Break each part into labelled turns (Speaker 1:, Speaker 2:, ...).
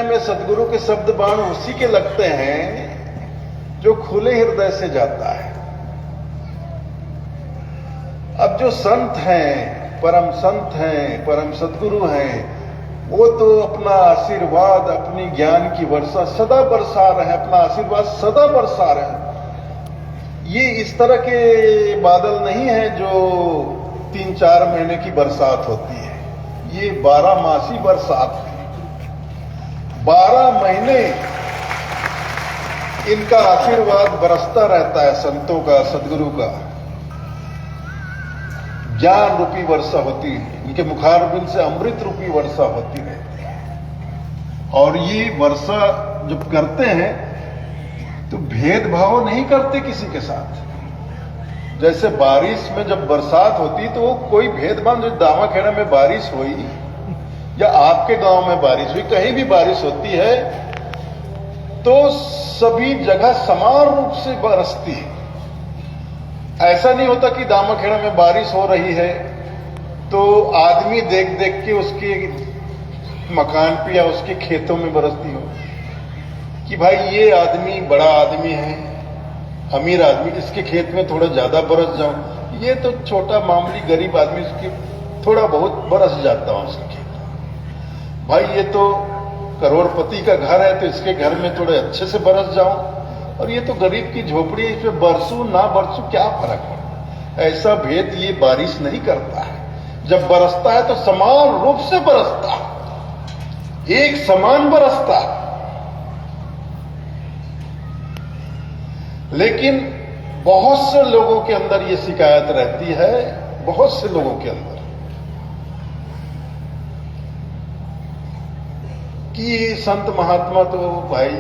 Speaker 1: में सदगुरु के शब्द बाण उसी के लगते हैं जो खुले हृदय से जाता है। अब जो संत हैं, परम सदगुरु हैं, वो तो अपना आशीर्वाद, अपनी ज्ञान की वर्षा सदा बरसा रहे हैं, अपना आशीर्वाद सदा बरसा रहे हैं। ये इस तरह के बादल नहीं है जो 3-4 महीने की बरसात होती है, ये 12 मासी बरसात है। 12 महीने इनका आशीर्वाद बरसता रहता है, संतों का, सदगुरु का। ज्ञान रूपी वर्षा होती है, इनके मुखारबिंद से अमृत रूपी वर्षा होती रहती है। और ये वर्षा जब करते हैं तो भेदभाव नहीं करते किसी के साथ। जैसे बारिश में जब बरसात होती तो कोई भेदभाव, जो दामाखेड़ा में बारिश हुई या आपके गांव में बारिश हुई, कहीं भी बारिश होती है तो सभी जगह समान रूप से बरसती है। ऐसा नहीं होता कि दामाखेड़ा में बारिश हो रही है तो आदमी देख देख के उसके मकान पे या उसके खेतों में बरसती हो कि भाई ये आदमी बड़ा आदमी है, अमीर आदमी, इसके खेत में थोड़ा ज्यादा बरस जाऊं। ये तो छोटा मामूली गरीब आदमी, उसकी थोड़ा बहुत बरस जाता हूं उसके खेत। भाई ये तो करोड़पति का घर है तो इसके घर में थोड़े अच्छे से बरस जाऊं, और ये तो गरीब की झोपड़ी है, इसमें बरसू ना बरसू क्या फर्क पड़ता। ऐसा भेद ये बारिश नहीं करता है। जब बरसता है तो समान रूप से बरसता है, एक समान बरसता है। लेकिन बहुत से लोगों के अंदर ये शिकायत रहती है, बहुत से लोगों के अंदर, कि संत महात्मा तो भाई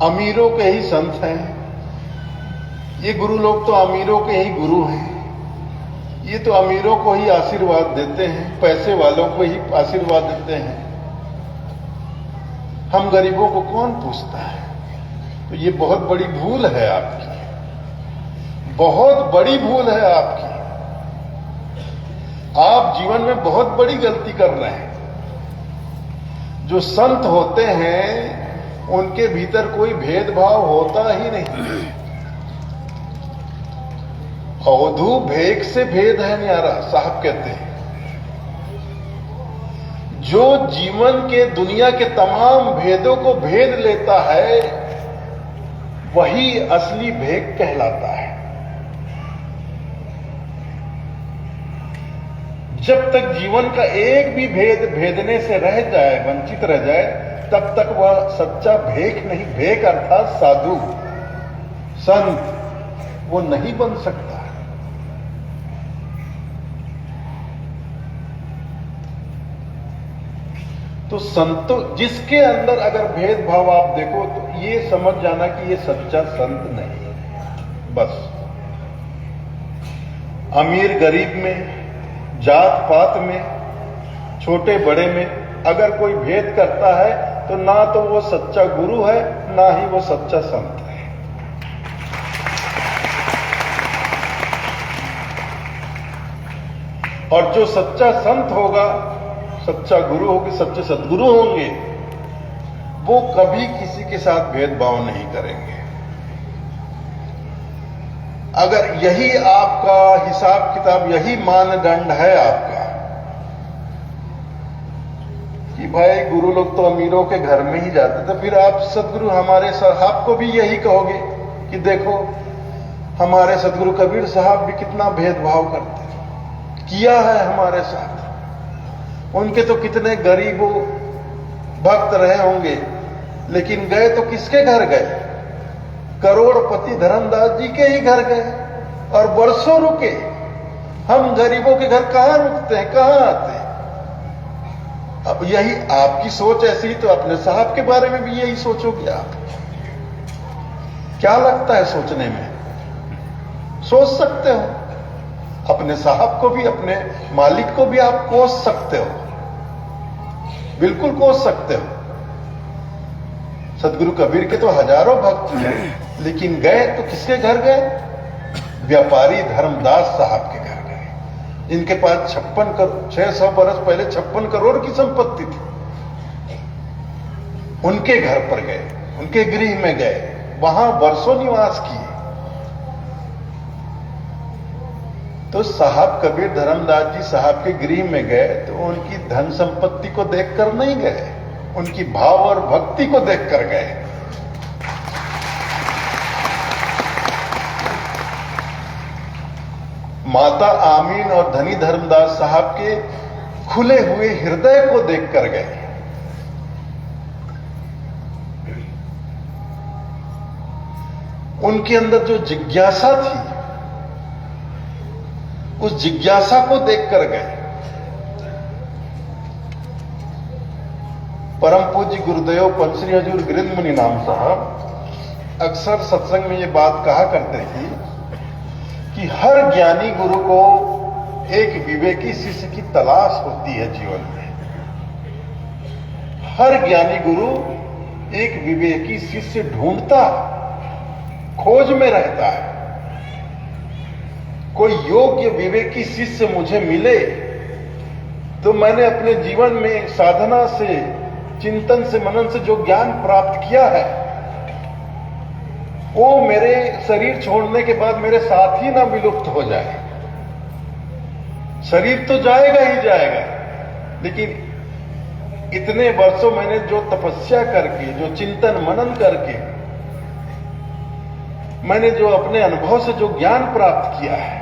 Speaker 1: अमीरों के ही संत हैं, ये गुरु लोग तो अमीरों के ही गुरु हैं, ये तो अमीरों को ही आशीर्वाद देते हैं, पैसे वालों को ही आशीर्वाद देते हैं, हम गरीबों को कौन पूछता है। तो ये बहुत बड़ी भूल है आपकी, बहुत बड़ी भूल है आपकी। आप जीवन में बहुत बड़ी गलती कर रहे हैं। जो संत होते हैं उनके भीतर कोई भेदभाव होता ही नहीं। अवधू भेक से भेद है न्यारा, साहब कहते हैं। जो जीवन के, दुनिया के तमाम भेदों को भेद लेता है वही असली भेद कहलाता है। जब तक जीवन का एक भी भेद भेदने से रह जाए, वंचित रह जाए, तब तक वह सच्चा भेक नहीं, भेक अर्थात साधु संत, वो नहीं बन सकता। तो संतो, जिसके अंदर अगर भेदभाव आप देखो तो ये समझ जाना कि ये सच्चा संत नहीं है। बस अमीर गरीब में, जात पात में, छोटे बड़े में अगर कोई भेद करता है तो ना तो वो सच्चा गुरु है, ना ही वो सच्चा संत है। और जो सच्चा संत होगा, सच्चा गुरु होगी, सच्चे सद्गुरु होंगे, वो कभी किसी के साथ भेदभाव नहीं करेंगे। अगर यही आपका हिसाब किताब, यही मानदंड है आपका कि भाई गुरु लोग तो अमीरों के घर में ही जाते, तो फिर आप सदगुरु हमारे साहब को भी यही कहोगे कि देखो हमारे सदगुरु कबीर साहब भी कितना भेदभाव करते, किया है हमारे साथ। उनके तो कितने गरीबों भक्त रहे होंगे, लेकिन गए तो किसके घर गए? करोड़पति धर्मदास जी के ही घर गए और बरसों रुके। हम गरीबों के घर कहां रुकते हैं, कहां आते हैं? अब यही आपकी सोच ऐसी, तो अपने साहब के बारे में भी यही सोचोगे आप? क्या लगता है सोचने में? सोच सकते हो। अपने साहब को भी, अपने मालिक को भी आप कोस सकते हो, बिल्कुल कोस सकते हो। सदगुरु कबीर के तो हजारों भक्त हैं, लेकिन गए तो किसके घर गए? व्यापारी धर्मदास साहब के घर गए, जिनके पास 600 बरस पहले 56 करोड़ की संपत्ति थी। उनके घर पर गए, उनके गृह में गए, वहां वर्षों निवास किए। तो साहब कबीर धर्मदास जी साहब के गृह में गए तो उनकी धन संपत्ति को देखकर नहीं गए, उनकी भाव और भक्ति को देखकर गए। माता आमीन और धनी धर्मदास साहब के खुले हुए हृदय को देखकर गए। उनके अंदर जो जिज्ञासा थी, उस जिज्ञासा को देखकर गए। परम पूज्य गुरुदेव पंचश्री हजूर गिरिंद मुनि नाम साहब अक्सर सत्संग में ये बात कहा करते थे कि हर ज्ञानी गुरु को एक विवेकी शिष्य की तलाश होती है जीवन में। हर ज्ञानी गुरु एक विवेकी शिष्य ढूंढता, खोज में रहता है। कोई योग्य विवेकी शिष्य मुझे मिले तो मैंने अपने जीवन में साधना से, चिंतन से, मनन से जो ज्ञान प्राप्त किया है वो मेरे शरीर छोड़ने के बाद मेरे साथ ही ना विलुप्त हो जाए। शरीर तो जाएगा ही जाएगा, लेकिन इतने वर्षों मैंने जो तपस्या करके, जो चिंतन मनन करके, मैंने जो अपने अनुभव से जो ज्ञान प्राप्त किया है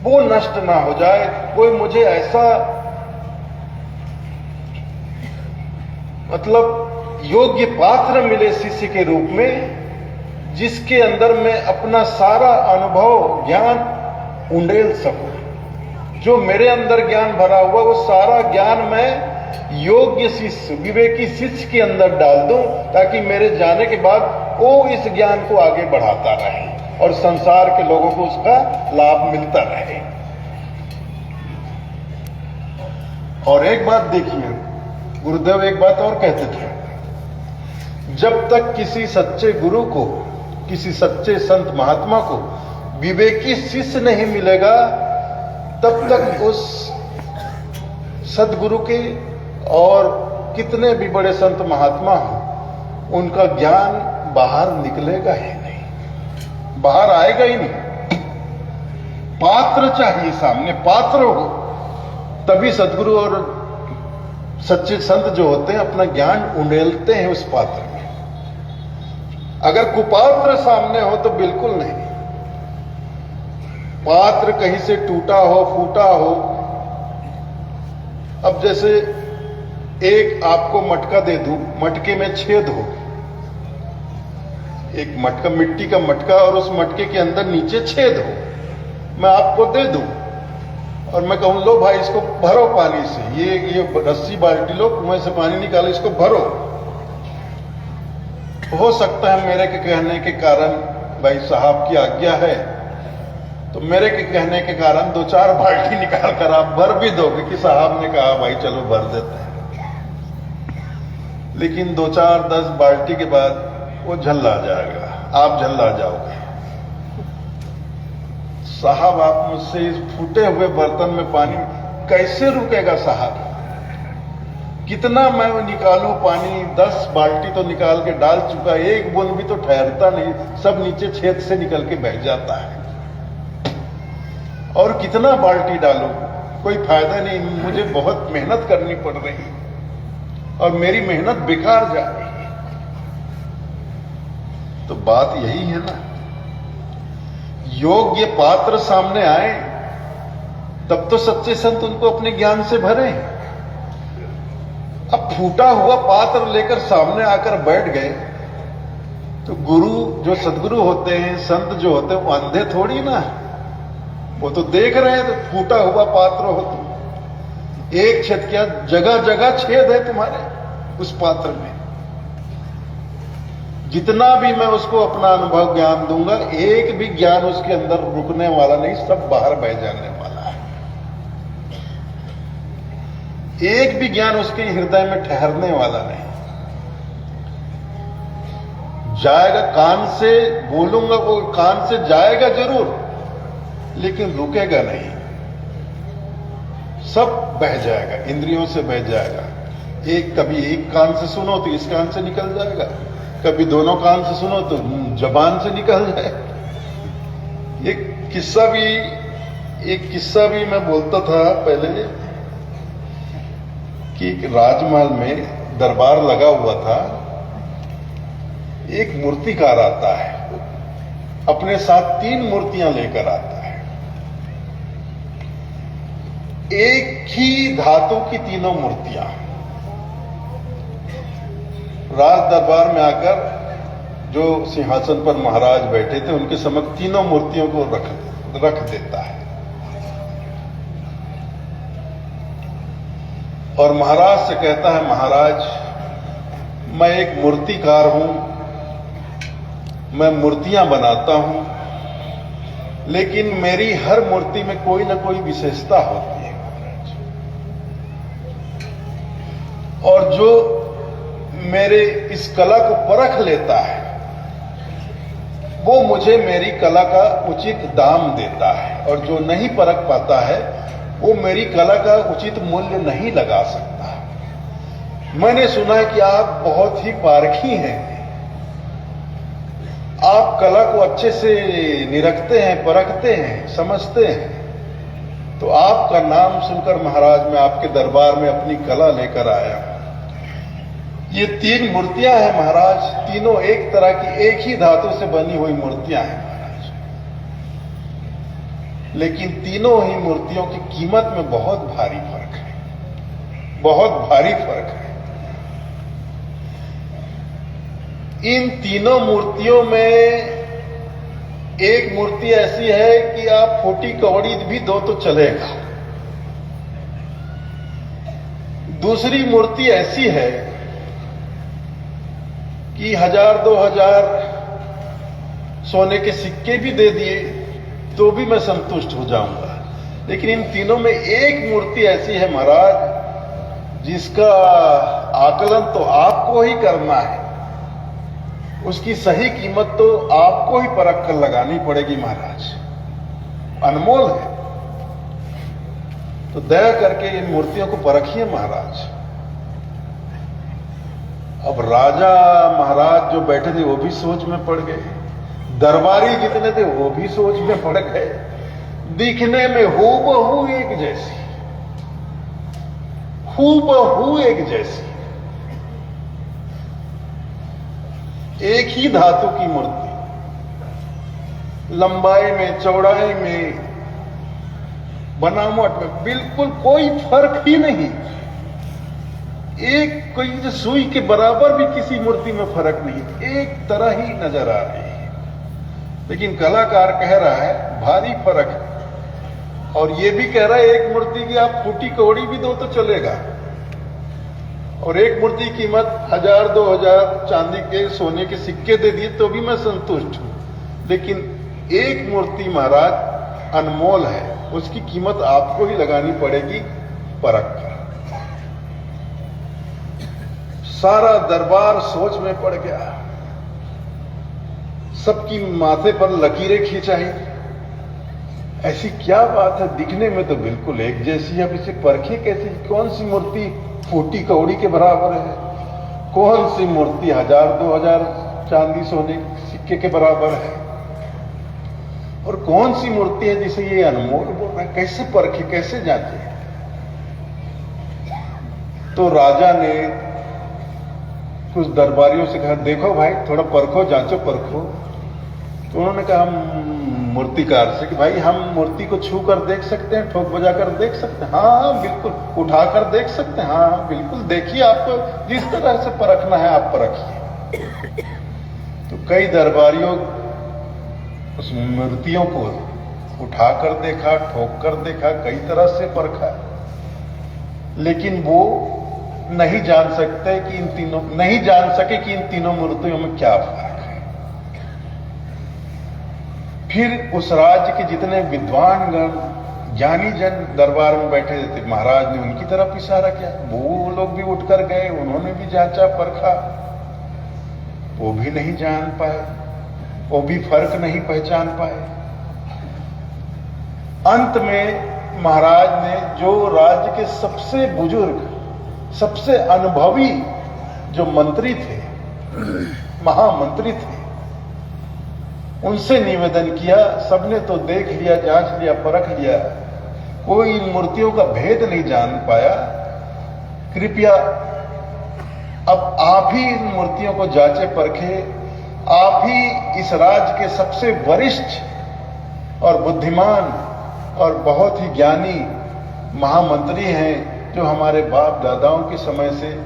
Speaker 1: वो नष्ट ना हो जाए। कोई मुझे ऐसा मतलब योग्य पात्र मिले शिष्य के रूप में जिसके अंदर मैं अपना सारा अनुभव ज्ञान उंडेल सकूं। जो मेरे अंदर ज्ञान भरा हुआ वो सारा ज्ञान मैं योग्य शिष्य, विवेकी शिष्य के अंदर डाल दूं ताकि मेरे जाने के बाद वो इस ज्ञान को आगे बढ़ाता रहे और संसार के लोगों को उसका लाभ मिलता रहे। और एक बात देखिए, गुरुदेव एक बात और कहते थे, जब तक किसी सच्चे गुरु को, किसी सच्चे संत महात्मा को विवेकी शिष्य नहीं मिलेगा तब तक उस सदगुरु के और कितने भी बड़े संत महात्मा हो उनका ज्ञान बाहर निकलेगा ही नहीं, बाहर आएगा ही नहीं। पात्र चाहिए, सामने पात्र हो तभी सदगुरु और सच्चे संत जो होते हैं अपना ज्ञान उंडेलते हैं उस पात्र में। अगर कुपात्र सामने हो तो बिल्कुल नहीं। पात्र कहीं से टूटा हो, फूटा हो। अब जैसे एक आपको मटका दे दूं, मटके में छेद हो, एक मटका, मिट्टी का मटका, और उस मटके के अंदर नीचे छेद हो, मैं आपको दे दूं और मैं कहूं लो भाई इसको भरो पानी से, ये रस्सी बाल्टी लो, कुएं से पानी निकालो, इसको भरो। हो सकता है मेरे के कहने के कारण, भाई साहब की आज्ञा है तो मेरे के कहने के कारण 2-4 बाल्टी निकाल कर आप भर भी दोगे कि साहब ने कहा भाई चलो भर देते हैं। लेकिन 2-4-10 बाल्टी के बाद वो झल्ला जाएगा, आप झल्ला जाओगे। साहब आप मुझसे इस फूटे हुए बर्तन में पानी कैसे रुकेगा साहब? कितना मैं निकालूं पानी, 10 बाल्टी तो निकाल के डाल चुका, एक बूंद भी तो ठहरता नहीं, सब नीचे छेद से निकल के बह जाता है। और कितना बाल्टी डालूं, कोई फायदा नहीं, मुझे बहुत मेहनत करनी पड़ रही और मेरी मेहनत बेकार जा रही है। तो बात यही है ना, योग्य पात्र सामने आए तब तो सच्चे संत उनको अपने ज्ञान से भरे। अब फूटा हुआ पात्र लेकर सामने आकर बैठ गए तो गुरु जो सदगुरु होते हैं, संत जो होते हैं, वो अंधे थोड़ी ना, वो तो देख रहे हैं। तो फूटा हुआ पात्र हो तुम, एक छेद क्या, जगह जगह छेद है तुम्हारे उस पात्र में। जितना भी मैं उसको अपना अनुभव ज्ञान दूंगा, एक भी ज्ञान उसके अंदर रुकने वाला नहीं, सब बाहर बह जाने वाला है। एक भी ज्ञान उसके हृदय में ठहरने वाला नहीं। जाएगा कान से, बोलूंगा वो कान से जाएगा जरूर, लेकिन रुकेगा नहीं, सब बह जाएगा, इंद्रियों से बह जाएगा। एक कभी एक कान से सुनो तो इस कान से निकल जाएगा, कभी दोनों कान से सुनो तो जबान से निकल जाए। एक किस्सा भी मैं बोलता था पहले कि राजमहल में दरबार लगा हुआ था, एक मूर्तिकार आता है, अपने साथ 3 मूर्तियां लेकर आता है, एक ही धातु की तीनों मूर्तियां। राज दरबार में आकर जो सिंहासन पर महाराज बैठे थे उनके समक्ष तीनों मूर्तियों को रख देता है और महाराज से कहता है, महाराज मैं एक मूर्तिकार हूं, मैं मूर्तियां बनाता हूं, लेकिन मेरी हर मूर्ति में कोई ना कोई विशेषता होती है महाराज, और जो मेरे इस कला को परख लेता है वो मुझे मेरी कला का उचित दाम देता है, और जो नहीं परख पाता है वो मेरी कला का उचित मूल्य नहीं लगा सकता। मैंने सुना है कि आप बहुत ही पारखी हैं, आप कला को अच्छे से निरखते हैं, परखते हैं, समझते हैं, तो आपका नाम सुनकर महाराज मैं आपके दरबार में अपनी कला लेकर आया हूं। ये 3 मूर्तियां हैं महाराज, तीनों एक तरह की एक ही धातु से बनी हुई मूर्तियां हैं महाराज, लेकिन तीनों ही मूर्तियों की कीमत में बहुत भारी फर्क है, बहुत भारी फर्क है। इन तीनों मूर्तियों में एक मूर्ति ऐसी है कि आप फूटी कौड़ी भी दो तो चलेगा, दूसरी मूर्ति ऐसी है कि 1000-2000 सोने के सिक्के भी दे दिए तो भी मैं संतुष्ट हो जाऊंगा, लेकिन इन तीनों में एक मूर्ति ऐसी है महाराज जिसका आकलन तो आपको ही करना है, उसकी सही कीमत तो आपको ही परख कर लगानी पड़ेगी महाराज, अनमोल है। तो दया करके इन मूर्तियों को परखिए महाराज। अब राजा महाराज जो बैठे थे वो भी सोच में पड़ गए, दरबारी जितने थे वो भी सोच में पड़ गए, दिखने में हूबहू एक जैसी, हूबहू एक जैसी, एक ही धातु की मूर्ति, लंबाई में, चौड़ाई में, बनावट में बिल्कुल कोई फर्क ही नहीं, एक कोई सुई के बराबर भी किसी मूर्ति में फर्क नहीं, एक तरह ही नजर आ रही है। लेकिन कलाकार कह रहा है भारी फर्क है, और ये भी कह रहा है एक मूर्ति की आप फूटी कौड़ी भी दो तो चलेगा, और एक मूर्ति की कीमत 1000-2000 चांदी के सोने के सिक्के दे दिए तो भी मैं संतुष्ट हूं, लेकिन एक मूर्ति महाराज अनमोल है, उसकी कीमत आपको ही लगानी पड़ेगी परख कर। सारा दरबार सोच में पड़ गया, सबकी माथे पर लकीरें खिंचाई, ऐसी क्या बात है, दिखने में तो बिल्कुल एक जैसी है, अब इसे परखे कैसे, कौन सी मूर्ति फूटी कौड़ी के बराबर है, कौन सी मूर्ति 1000-2000 चांदी सोने सिक्के के बराबर है, और कौन सी मूर्ति है जिसे ये अनमोल बोल रहा है, कैसे परखे, कैसे जांचे। तो राजा ने कुछ दरबारियों से कहा, देखो भाई थोड़ा परखो, जांचो, परखो। तो उन्होंने कहा मूर्तिकार से कि भाई हम मूर्ति को छू कर देख सकते हैं, ठोक बजा कर देख सकते हैं? हाँ बिल्कुल, उठा कर देख सकते हैं? हाँ बिल्कुल, देखिए आपको जिस तरह से परखना है आप परखिए। तो कई दरबारियों उस मूर्तियों को उठाकर देखा, ठोक कर देखा, कई तरह से परखा, लेकिन वो नहीं जान सके कि इन तीनों मूर्तियों में क्या फर्क है। फिर उस राज्य के जितने विद्वानगण, ज्ञानी जन दरबार में बैठे थे, महाराज ने उनकी तरफ इशारा किया, वो लोग भी उठकर गए, उन्होंने भी जांचा, परखा, वो भी नहीं जान पाए, वो भी फर्क नहीं पहचान पाए। अंत में महाराज ने जो राज्य के सबसे बुजुर्ग, सबसे अनुभवी जो मंत्री थे, महामंत्री थे, उनसे निवेदन किया। सबने तो देख लिया, जांच लिया, परख लिया, कोई इन मूर्तियों का भेद नहीं जान पाया। कृपया अब आप ही इन मूर्तियों को जांचे परखे। आप ही इस राज्य के सबसे वरिष्ठ और बुद्धिमान और बहुत ही ज्ञानी महामंत्री हैं, जो हमारे बाप दादाओं के समय से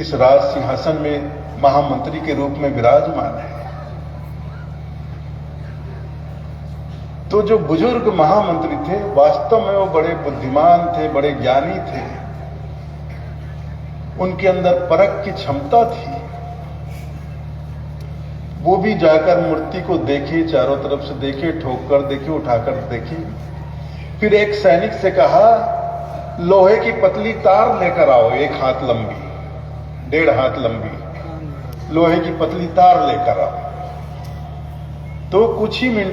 Speaker 1: इस राज सिंहासन में महामंत्री के रूप में विराजमान है। तो जो बुजुर्ग महामंत्री थे, वास्तव में वो बड़े बुद्धिमान थे, बड़े ज्ञानी थे। उनके अंदर परख की क्षमता थी। वो भी जाकर मूर्ति को देखे, चारों तरफ से देखे, ठोक कर देखे, उठाकर देखे। फिर एक सैनिक से कहा, लोहे की पतली तार लेकर आओ, 1 हाथ लंबी, 1.5 हाथ लंबी लोहे की पतली तार लेकर आओ। तो कुछ ही मिनट